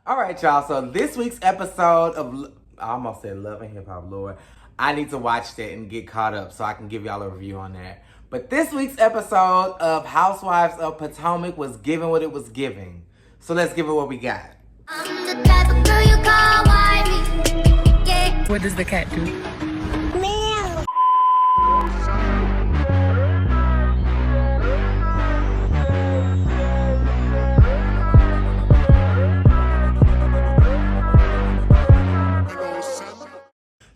All right, y'all. So this week's episode of, I almost said Love and Hip Hop, Lord. I need to watch that and get caught up so I can give y'all a review on that. But this week's episode of Housewives of Potomac was giving what it was giving. So let's give it what we got. I'm the type of girl you call wifey. Yeah. What does the cat do? Meow.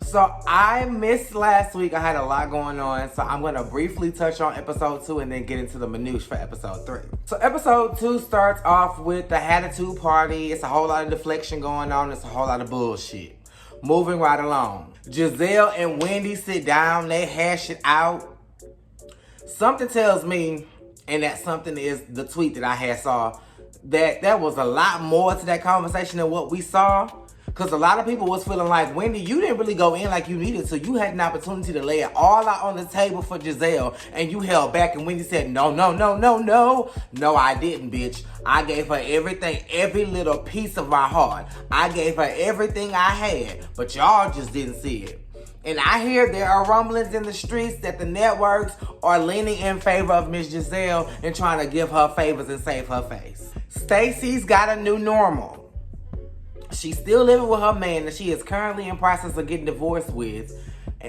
So I missed last week. I had a lot going on. So I'm going to briefly touch on episode 2 and then get into the minutiae for episode 3. So episode 2 starts off with the Attitude Party. It's a whole lot of deflection going on. It's a whole lot of bullshit. Moving right along. Giselle and Wendy sit down. They hash it out. Something tells me, and that something is the tweet that I had saw, that there was a lot more to that conversation than what we saw. Because a lot of people was feeling like, Wendy, you didn't really go in like you needed to. You had an opportunity to lay it all out on the table for Giselle, and you held back, and Wendy said, no. No, I didn't, bitch. I gave her everything, every little piece of my heart. I gave her everything I had, but y'all just didn't see it. And I hear there are rumblings in the streets that the networks are leaning in favor of Miss Giselle and trying to give her favors and save her face. Stacey's got a new normal. She's still living with her man that she is currently in process of getting divorced with,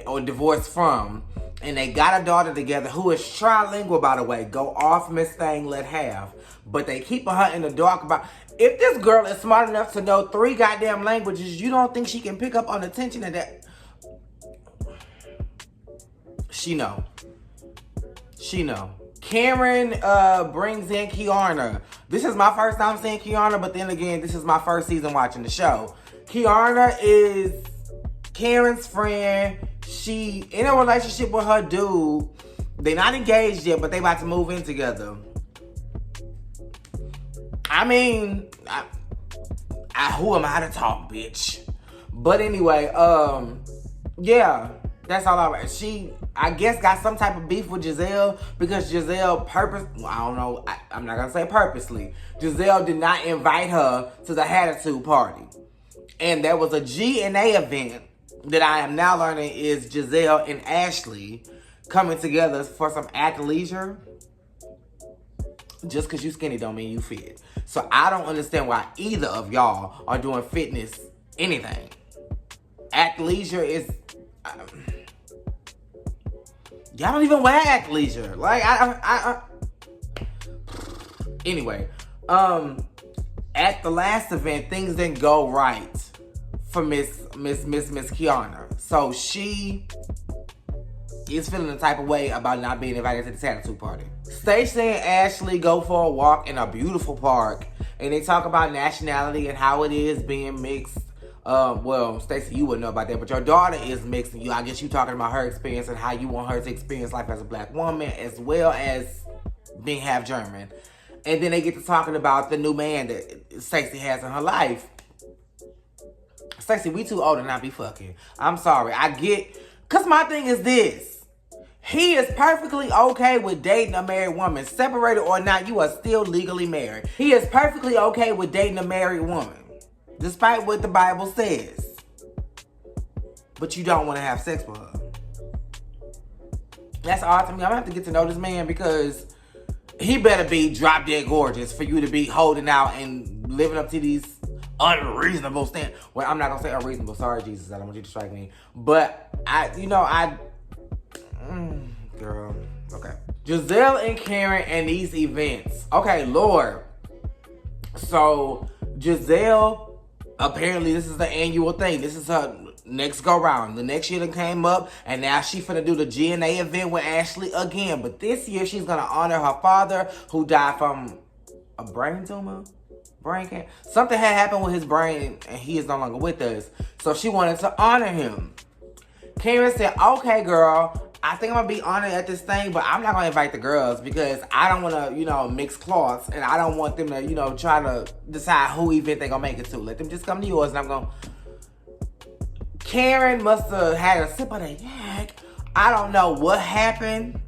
or divorced from. And they got a daughter together who is trilingual, by the way. Go off, Miss Thing, let have. But they keeping her in the dark about... If this girl is smart enough to know 3 goddamn languages, you don't think she can pick up on the tension of that? She know. Karen brings in Kiana. This is my first time seeing Kiana, but then again, this is my first season watching the show. Kiana is Karen's friend. She in a relationship with her dude. They're not engaged yet, but they about to move in together. I mean, who am I to talk, bitch? But anyway, yeah, that's all she, I guess, got some type of beef with Giselle because Giselle I'm not going to say purposely. Giselle did not invite her to the Attitude Party. And there was a G&A event that I am now learning is Giselle and Ashley coming together for some athleisure. Just because you skinny don't mean you fit. So I don't understand why either of y'all are doing fitness anything. Athleisure is... y'all don't even wear athleisure. Like, anyway, at the last event, things didn't go right for Miss Kiana. So she is feeling the type of way about not being invited to the Attitude Party. Stacey and Ashley go for a walk in a beautiful park, and they talk about nationality and how it is being mixed. Well, Stacey, you wouldn't know about that, but your daughter is mixed, and I guess you talking about her experience and how you want her to experience life as a black woman, as well as being half German. And then they get to talking about the new man that Stacey has in her life. Stacey, we too old to not be fucking. I'm sorry. I get, cause my thing is this. He is perfectly okay with dating a married woman. Separated or not, you are still legally married. He is perfectly okay with dating a married woman, despite what the Bible says. But you don't want to have sex with her. That's odd to me. I'm gonna have to get to know this man because he better be drop dead gorgeous for you to be holding out and living up to these unreasonable standards. Well, I'm not gonna say unreasonable. Sorry, Jesus. I don't want you to strike me. But girl. Okay. Giselle and Karen and these events. Okay, Lord. So Giselle, apparently this is the annual thing. This is her next go round. The next year that came up, and now she finna do the G&A event with Ashley again. But this year she's gonna honor her father who died from a brain tumor. Brain cancer. Something had happened with his brain and he is no longer with us. So she wanted to honor him. Karen said, okay, girl, I think I'm gonna be honored at this thing, but I'm not gonna invite the girls because I don't wanna, mix cloths, and I don't want them to, try to decide who event they gonna make it to. Let them just come to yours, and I'm gonna... Karen must have had a sip of that yak. I don't know what happened,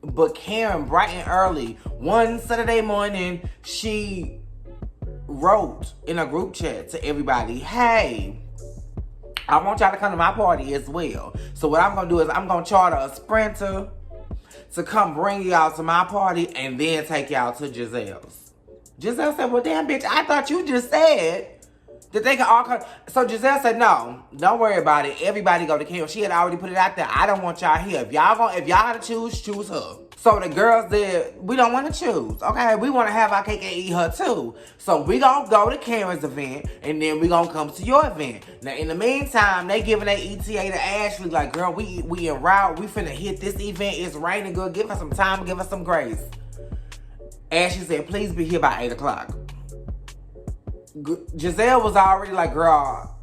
but Karen, bright and early, one Saturday morning, she wrote in a group chat to everybody, hey, I want y'all to come to my party as well. So what I'm going to do is I'm going to charter a Sprinter to come bring y'all to my party and then take y'all to Giselle's. Giselle said, well, damn, bitch, I thought you just said that they can all come. So Giselle said, no, don't worry about it. Everybody go to Kim. She had already put it out there. I don't want y'all here. If y'all gotta choose her. So the girls did, we don't want to choose. Okay, we want to have our cake and eat her too. So we gonna go to Karen's event and then we gonna come to your event. Now in the meantime, they giving their ETA to Ashley like, girl, we en route. We finna hit this event. It's raining good. Give us some time. Give us some grace. Ashley said, please be here by 8 o'clock. Giselle was already like, girl,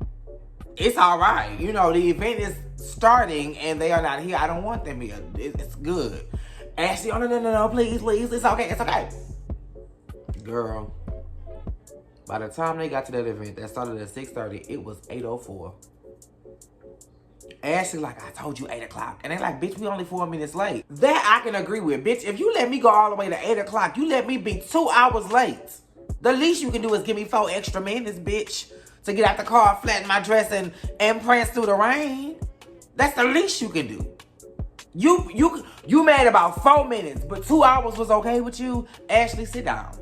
it's all right. You know, the event is starting and they are not here. I don't want them here. It's good. Ashley, oh, no, please. It's okay. Girl, by the time they got to that event that started at 6:30, it was 8:04. Ashley like, I told you 8 o'clock. And they like, bitch, we only 4 minutes late. That I can agree with. Bitch, if you let me go all the way to 8 o'clock, you let me be 2 hours late. The least you can do is give me 4 extra minutes, bitch, to get out the car, flatten my dress, and prance through the rain. That's the least you can do. You mad about 4 minutes, but 2 hours was okay with you? Ashley, sit down.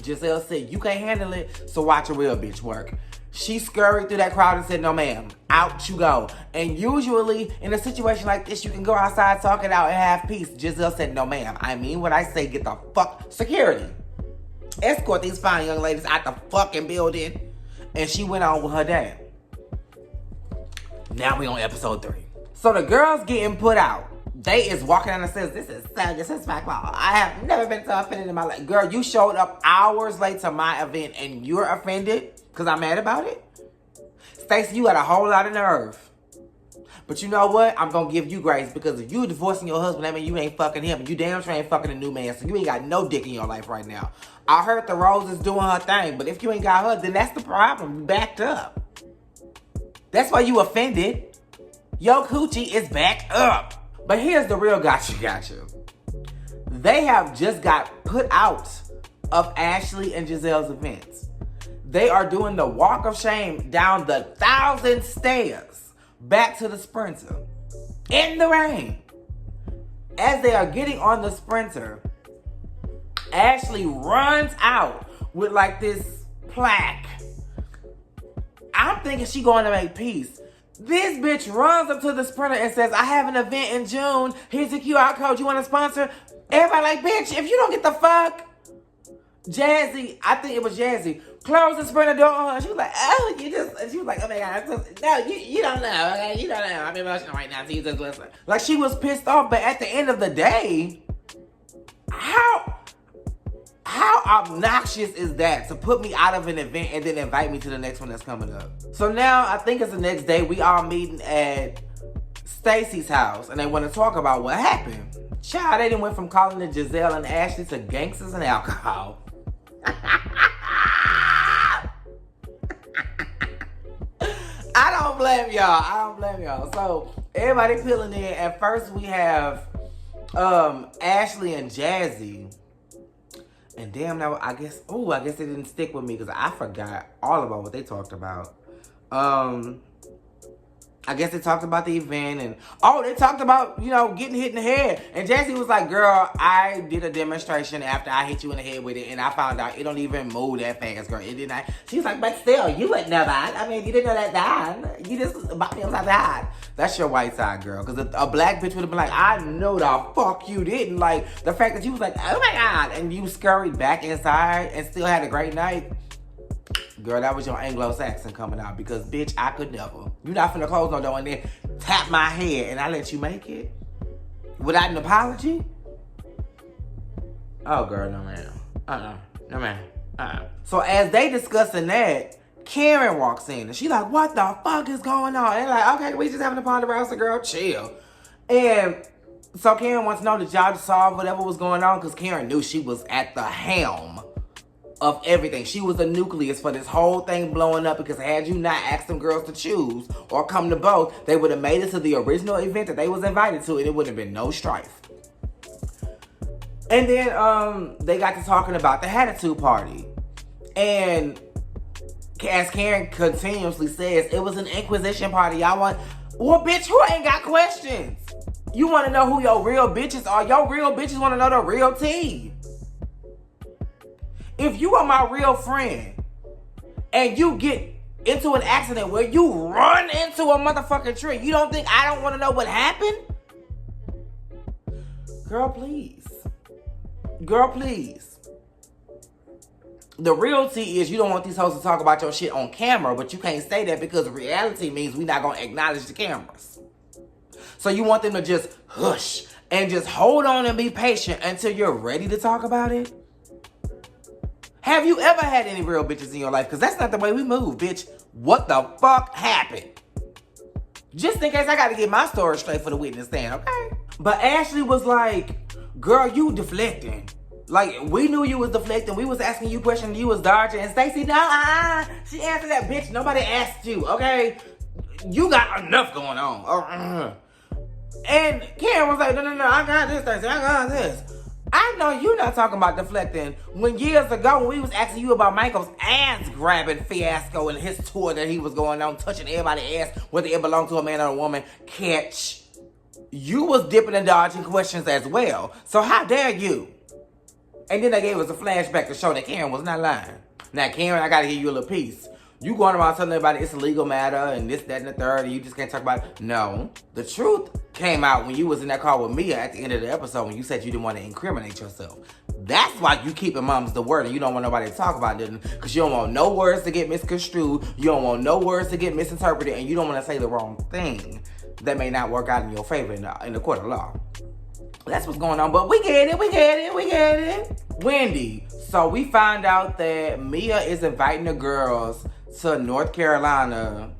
Giselle said, you can't handle it, so watch a real bitch work. She scurried through that crowd and said, no, ma'am, out you go. And usually, in a situation like this, you can go outside, talk it out, and have peace. Giselle said, no, ma'am, I mean what I say, get the fuck security. Escort these fine young ladies out the fucking building. And she went on with her dad. Now we on episode 3. So the girls getting put out. They is walking down the stairs. This is so disrespectful. I have never been so offended in my life. Girl, you showed up hours late to my event and you're offended because I'm mad about it? Stacey, you got a whole lot of nerve. But you know what? I'm going to give you grace because if you divorcing your husband, that means you ain't fucking him. You damn sure ain't fucking a new man. So you ain't got no dick in your life right now. I heard the Rose is doing her thing. But if you ain't got her, then that's the problem. You backed up. That's why you offended. Your coochie is backed up. But here's the real gotcha. They have just got put out of Ashley and Giselle's events. They are doing the walk of shame down the 1,000 stairs back to the Sprinter in the rain. As they are getting on the Sprinter, Ashley runs out with like this plaque. I'm thinking she going to make peace. This bitch runs up to the Sprinter and says, I have an event in June. Here's the QR code. You want to sponsor? Everybody like, bitch, if you don't get the fuck. Jazzy, I think it was Jazzy, closed the Sprinter door on her. She was like, oh, you just, she was like, oh my God. No, you don't know, okay? You don't know. I'm emotional right now, so you just listen. Like, she was pissed off, but at the end of the day, how obnoxious is that to put me out of an event and then invite me to the next one that's coming up? So now, I think it's the next day, we all meeting at Stacey's house, and they want to talk about what happened. Child, they done went from calling it Giselle and Ashley to gangsters and alcohol. I don't blame y'all. So, everybody peeling in. At first, we have Ashley and Jazzy. And damn, now I guess it didn't stick with me because I forgot all about what they talked about. I guess they talked about the event and they talked about, getting hit in the head. And Jazzy was like, girl, I did a demonstration after I hit you in the head with it and I found out it don't even move that fast, girl. It did not. She was like, but still, you wouldn't know that. I mean, you didn't know that died. You just bought me upside the head. That's your white side, girl. Because a black bitch would have been like, I know the fuck you didn't. Like, the fact that you was like, oh my God. And you scurried back inside and still had a great night. Girl, that was your Anglo-Saxon coming out because, bitch, I could never. You not finna close no door and then tap my head and I let you make it? Without an apology? Oh, girl, no, ma'am. No, ma'am. So as they discussing that, Karen walks in and she's like, what the fuck is going on? And they're like, okay, we just having a ponderosa, girl, chill. And so Karen wants to know that y'all just solved whatever was going on because Karen knew she was at the helm of everything. She was the nucleus for this whole thing blowing up because had you not asked them girls to choose or come to both, they would have made it to the original event that they was invited to and it would have been no strife. And then they got to talking about the Attitude Party. And as Karen continuously says, it was an inquisition party. Y'all want, well, bitch, who ain't got questions? You want to know who your real bitches are. Your real bitches want to know the real tea. If you are my real friend and you get into an accident where you run into a motherfucking tree, you don't think I don't want to know what happened? Girl, please. Girl, please. The real tea is you don't want these hoes to talk about your shit on camera, but you can't say that because reality means we're not going to acknowledge the cameras. So you want them to just hush and just hold on and be patient until you're ready to talk about it? Have you ever had any real bitches in your life? Because that's not the way we move, bitch. What the fuck happened? Just in case I got to get my story straight for the witness stand, okay? But Ashley was like, girl, you deflecting. Like, we knew you was deflecting. We was asking you questions. You was dodging. And Stacey, no, she answered that, bitch. Nobody asked you, okay? You got enough going on. And Karen was like, no, I got this, Stacey. I got this. I know you not talking about deflecting when years ago when we was asking you about Michael's ass-grabbing fiasco and his tour that he was going on, touching everybody's ass, whether it belonged to a man or a woman, catch. You was dipping and dodging questions as well. So how dare you? And then they gave us a flashback to show that Karen was not lying. Now, Karen, I got to give you a little piece. You going around telling everybody it's a legal matter and this, that, and the third, and you just can't talk about it. No. The truth came out when you was in that car with Mia at the end of the episode when you said you didn't want to incriminate yourself. That's why you keeping mom's the word and you don't want nobody to talk about it because you don't want no words to get misconstrued. You don't want no words to get misinterpreted and you don't want to say the wrong thing that may not work out in your favor in the court of law. That's what's going on, but we get it. Wendy. So we find out that Mia is inviting the girls to North Carolina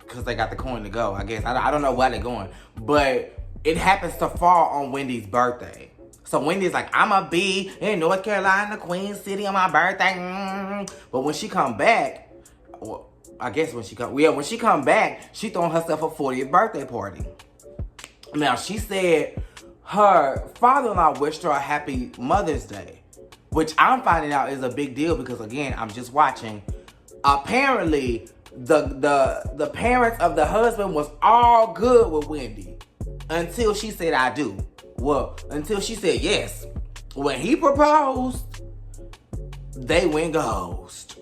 because they got the coin to go, I guess. I don't know why they're going, but it happens to fall on Wendy's birthday. So Wendy's like, I'ma be in North Carolina, Queen City on my birthday. But when she come back, well, I guess when she come back, she throwing herself a 40th birthday party. Now, she said her father-in-law wished her a happy Mother's Day, which I'm finding out is a big deal because, again, I'm just watching. Apparently, the parents of the husband was all good with Wendy until she said, I do. Well, until she said yes. When he proposed, they went ghost.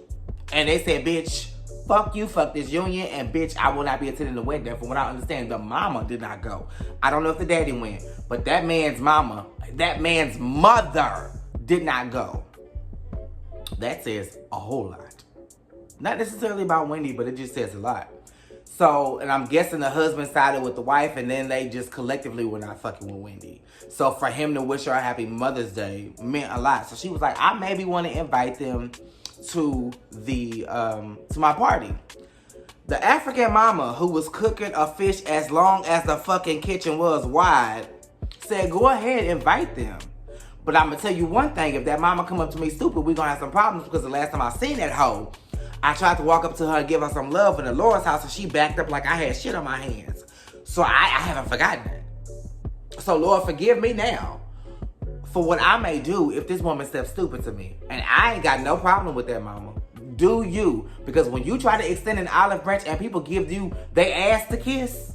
And they said, bitch, fuck you, fuck this union, and bitch, I will not be attending the wedding. From what I understand, the mama did not go. I don't know if the daddy went, but that man's mother did not go. That says a whole lot. Not necessarily about Wendy, but it just says a lot. So, and I'm guessing the husband sided with the wife, and then they just collectively were not fucking with Wendy. So for him to wish her a happy Mother's Day meant a lot. So she was like, I maybe want to invite them to my party. The African mama who was cooking a fish as long as the fucking kitchen was wide said, go ahead, invite them. But I'm gonna tell you one thing, if that mama come up to me stupid, we're gonna have some problems because the last time I seen that hoe, I tried to walk up to her and give her some love in the Laura's house and she backed up like I had shit on my hands. So I haven't forgotten that. So Lord, forgive me now for what I may do if this woman steps stupid to me. And I ain't got no problem with that, mama. Do you? Because when you try to extend an olive branch and people give you they ass to kiss,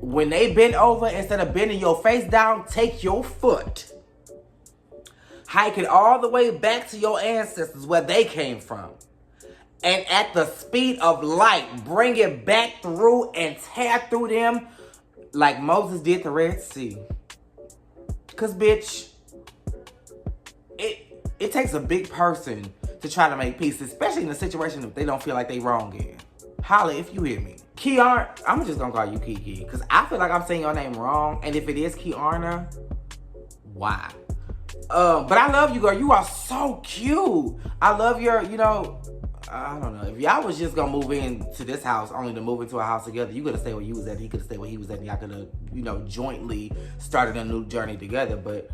when they bend over, instead of bending your face down, take your foot, hike it all the way back to your ancestors where they came from, and at the speed of light, bring it back through and tear through them like Moses did the Red Sea. Because, bitch, it takes a big person to try to make peace, especially in a situation if they don't feel like they wrong in. Holla if you hear me. Kiarna, I'm just gonna call you Kiki, because I feel like I'm saying your name wrong, and if it is Kiarna, why? But I love you, girl. You are so cute. I love your, I don't know. If y'all was just gonna move into this house, only to move into a house together, you could have stayed where you was at, he could have stayed where he was at, and y'all could have, jointly started a new journey together. But,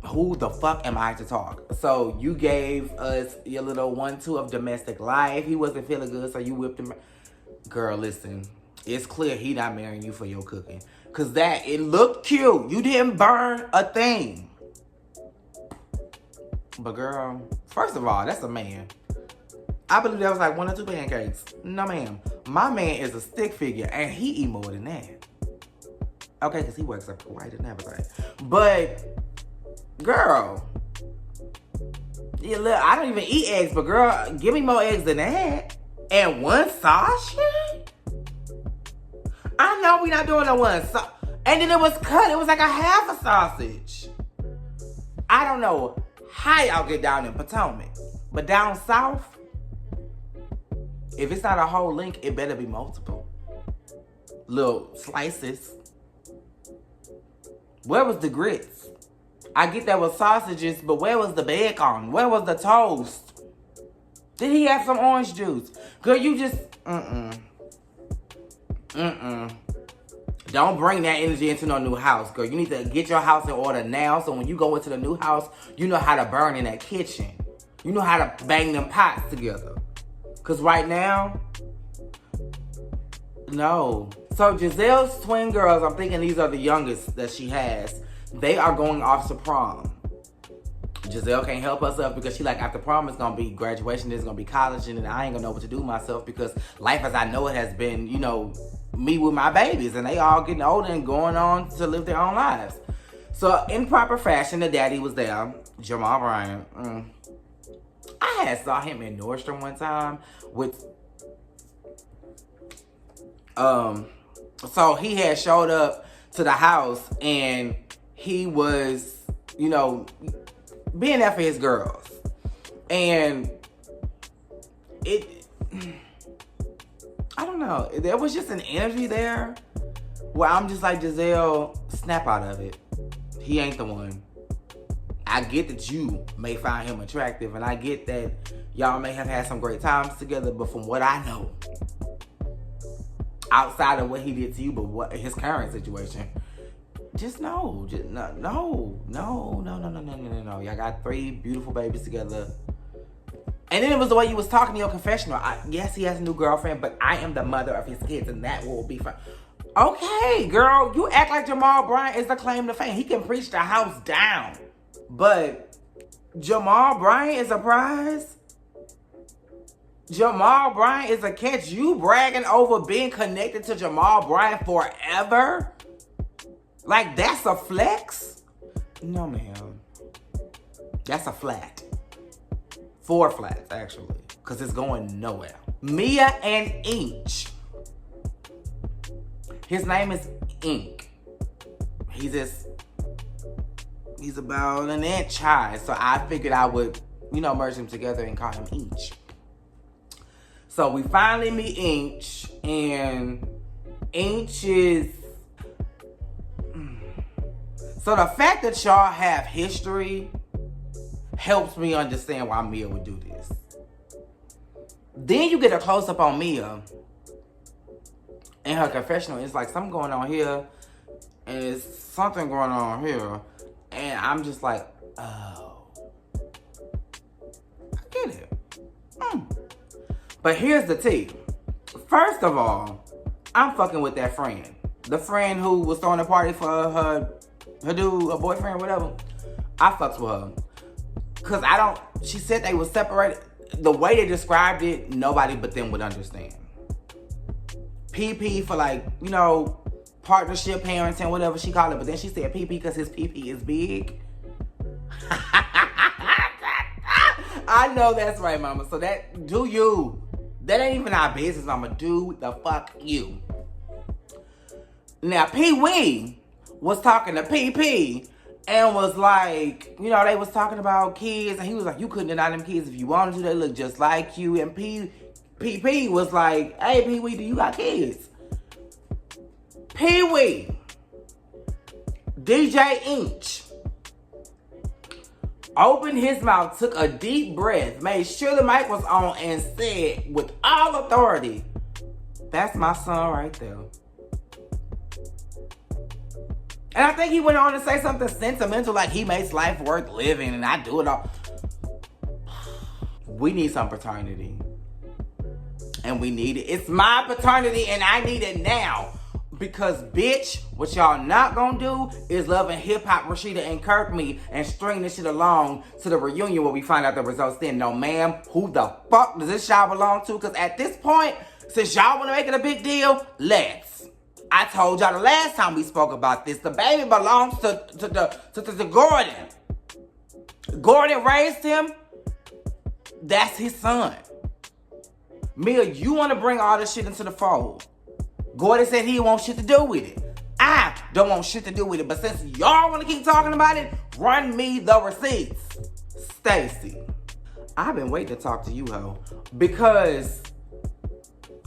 who the fuck am I to talk? So you gave us your little 1-2 of domestic life. He wasn't feeling good, so you whipped him. Girl, listen. It's clear he not marrying you for your cooking. Cause it looked cute. You didn't burn a thing. But girl, first of all, that's a man. I believe that was like 1 or 2 pancakes. No, ma'am. My man is a stick figure, and he eat more than that. Okay, because he works up right and everything. But, girl, yeah, look, I don't even eat eggs, but girl, give me more eggs than that. And 1 sausage? I know we not doing no 1 sausage. And then it was cut. It was like a half a sausage. I don't know how y'all get down in Potomac. But down south, if it's not a whole link, it better be multiple. Little slices. Where was the grits? I get that with sausages, but where was the bacon? Where was the toast? Did he have some orange juice? Girl, you just, Don't bring that energy into no new house, girl. You need to get your house in order now, so when you go into the new house, you know how to burn in that kitchen. You know how to bang them pots together. Because right now, no. So Giselle's twin girls, I'm thinking these are the youngest that she has. They are going off to prom. Giselle can't help herself because she like, after prom it's going to be graduation, it's going to be college, and then I ain't going to know what to do with myself because life as I know it has been, you know, me with my babies, and they all getting older and going on to live their own lives. So in proper fashion, the daddy was there, Jamal Bryant. I had saw him in Nordstrom one time with, so he had showed up to the house and he was, you know, being there for his girls. And I don't know, there was just an energy there where I'm just like, Giselle, snap out of it. He ain't the one. I get that you may find him attractive, and I get that y'all may have had some great times together, but from what I know, outside of what he did to you, but what his current situation, just no. Y'all got 3 beautiful babies together. And then it was the way you was talking in your confessional. Yes, he has a new girlfriend, but I am the mother of his kids, and that will be fine. Okay, girl, you act like Jamal Bryant is the claim to fame. He can preach the house down. But Jamal Bryant is a prize? Jamal Bryant is a catch? You bragging over being connected to Jamal Bryant forever? Like, that's a flex? No, ma'am. That's a flat. 4 flats, actually. Because it's going nowhere. Mia and Inch. His name is Ink. He's about an inch high. So I figured I would, you know, merge them together and call him Inch. So we finally meet Inch. And Inch is... So the fact that y'all have history helps me understand why Mia would do this. Then you get a close-up on Mia in her confessional. It's like something going on here, and it's something going on here. And I'm just like, oh. I get it. But here's the tea. First of all, I'm fucking with that friend. The friend who was throwing a party for her dude, her boyfriend, whatever. I fucks with her. Because she said they were separated. The way they described it, nobody but them would understand. PP for like, you know, partnership, parenting, whatever she called it. But then she said PP because his PP is big. I know that's right, mama. So do you. That ain't even our business, mama. Do the fuck you. Now, Pee-wee was talking to PP and was like, you know, they was talking about kids, and he was like, you couldn't deny them kids if you wanted to. They look just like you. And PP was like, hey, Pee-wee, do you got kids? Pee-wee, DJ Inch, opened his mouth, took a deep breath, made sure the mic was on, and said with all authority, that's my son right there. And I think he went on to say something sentimental like he makes life worth living and I do it all. We need some paternity. And we need it. It's my paternity and I need it now. Because, bitch, what y'all not gonna do is love and hip-hop Rashida and Kirk me and string this shit along to the reunion where we find out the results then. No, ma'am, who the fuck does this y'all belong to? Because at this point, since y'all want to make it a big deal, let's. I told y'all the last time we spoke about this, the baby belongs to Gordon. Gordon raised him. That's his son. Mia, you want to bring all this shit into the fold. Gordon said he wants shit to do with it. I don't want shit to do with it. But since y'all want to keep talking about it, run me the receipts. Stacey, I've been waiting to talk to you, ho. Because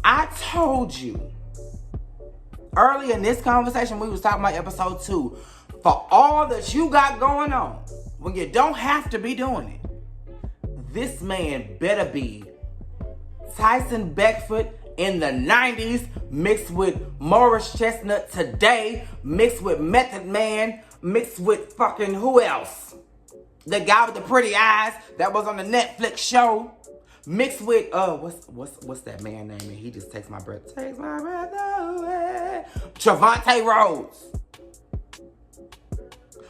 I told you earlier in this conversation, we was talking about episode 2. For all that you got going on, when you don't have to be doing it, this man better be Tyson Beckford in the 90s, mixed with Morris Chestnut today, mixed with Method Man, mixed with fucking who else? The guy with the pretty eyes that was on the Netflix show, mixed with what's that man name? And he just takes my breath away. Trevante Rhodes.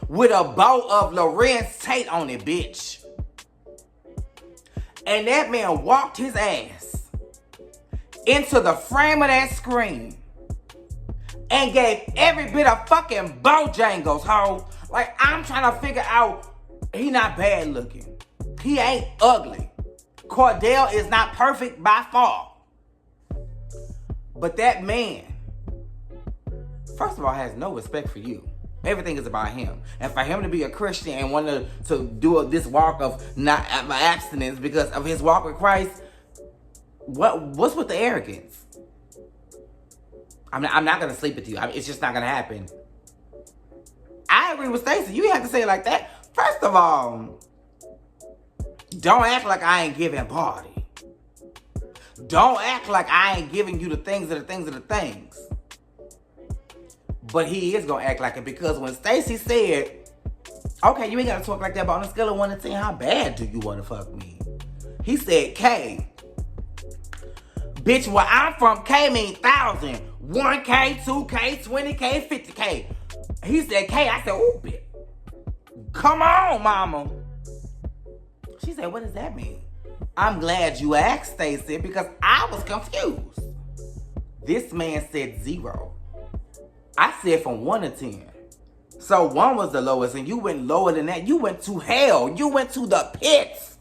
With a bow of Lorenz Tate on it, bitch. And that man walked his ass into the frame of that screen and gave every bit of fucking Bojangles, ho. Like, I'm trying to figure out, he not bad looking. He ain't ugly. Cordell is not perfect by far. But that man, first of all, has no respect for you. Everything is about him. And for him to be a Christian and want to do this walk of not abstinence because of his walk with Christ, what's with the arrogance? I'm not going to sleep with you. It's just not going to happen. I agree with Stacey. You have to say it like that. First of all, don't act like I ain't giving body. Don't act like I ain't giving you the things of the things of the things. But he is going to act like it because when Stacey said, okay, you ain't got to talk like that, but on a scale of 1 to 10, how bad do you want to fuck me? He said, K. Bitch, where I'm from, K means 1,000. 1K, 2K, 20K, 50K. He said K. I said, ooh, bitch. Come on, mama. She said, what does that mean? I'm glad you asked, Stacey, because I was confused. This man said 0. I said from 1 to 10. So 1 was the lowest, and you went lower than that. You went to hell. You went to the pits.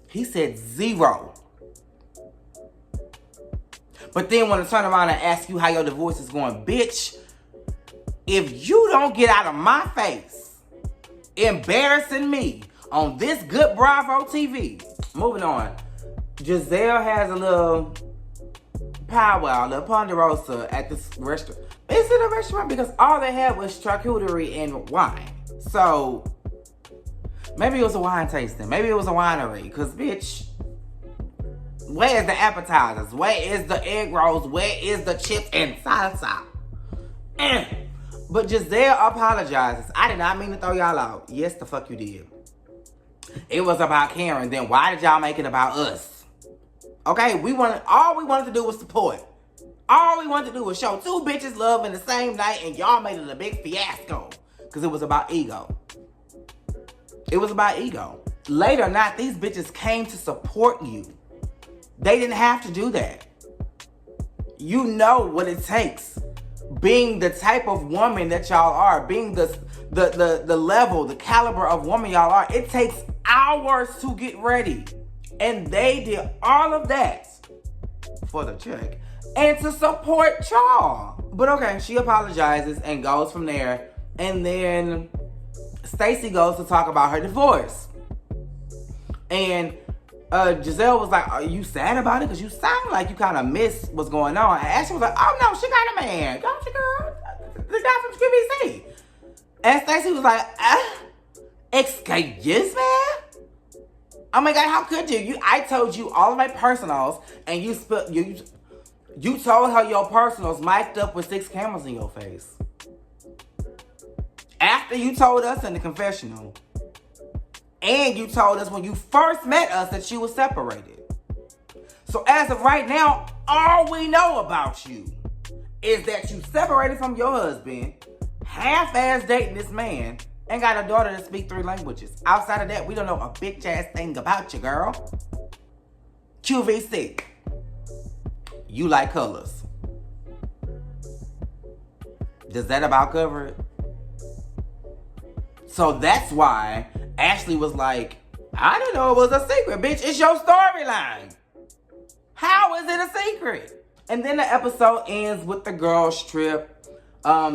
He said 0. But then when I turn around and ask you how your divorce is going, bitch, if you don't get out of my face embarrassing me on this good Bravo TV. Moving on. Giselle has a little powwow, a little ponderosa at this restaurant. Is it a restaurant? Because all they had was charcuterie and wine. So, maybe it was a wine tasting. Maybe it was a winery. Because, bitch, where is the appetizers? Where is the egg rolls? Where is the chips and salsa? But Giselle apologizes. I did not mean to throw y'all out. Yes, the fuck you did. It was about Karen. Then why did y'all make it about us? Okay, all we wanted to do was support. All we wanted to do was show 2 bitches love in the same night, and y'all made it a big fiasco. Because it was about ego. It was about ego. Later or not, these bitches came to support you. They didn't have to do that. You know what it takes. Being the type of woman that y'all are, being the level, the caliber of woman y'all are, it takes hours to get ready. And they did all of that for the check and to support y'all. But okay, she apologizes and goes from there. And then Stacey goes to talk about her divorce. And Giselle was like, are you sad about it? Because you sound like you kind of missed what's going on. And Ashley was like, oh no, she got a man. Don't you, girl? The guy from QVC. And Stacey was like, excuse me? Oh my God, how could you? I told you all of my personals, and you told her your personals mic'd up with 6 cameras in your face. After you told us in the confessional. And you told us when you first met us that you were separated. So as of right now, All we know about you is that you separated from your husband, half-ass dating this man, and got a daughter that speaks 3 languages. Outside of that, we don't know a bitch-ass thing about you, girl. QVC. You like colors. Does that about cover it? So that's why Ashley was like, I didn't know it was a secret, bitch. It's your storyline. How is it a secret? And then the episode ends with the girls' trip.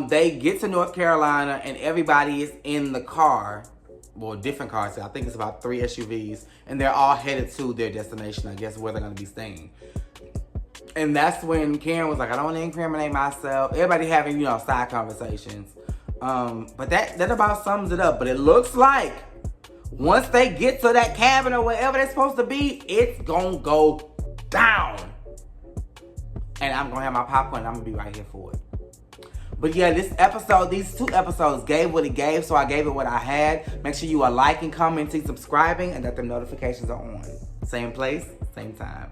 They get to North Carolina and everybody is in the car. Well, different cars. I think it's about 3 SUVs. And they're all headed to their destination, I guess, where they're going to be staying. And that's when Karen was like, I don't want to incriminate myself. Everybody having, side conversations. But that about sums it up. But it looks like once they get to that cabin or wherever they're supposed to be, it's going to go down. And I'm going to have my popcorn and I'm going to be right here for it. But yeah, these 2 episodes gave what it gave, so I gave it what I had. Make sure you are liking, commenting, subscribing, and that the notifications are on. Same place, same time.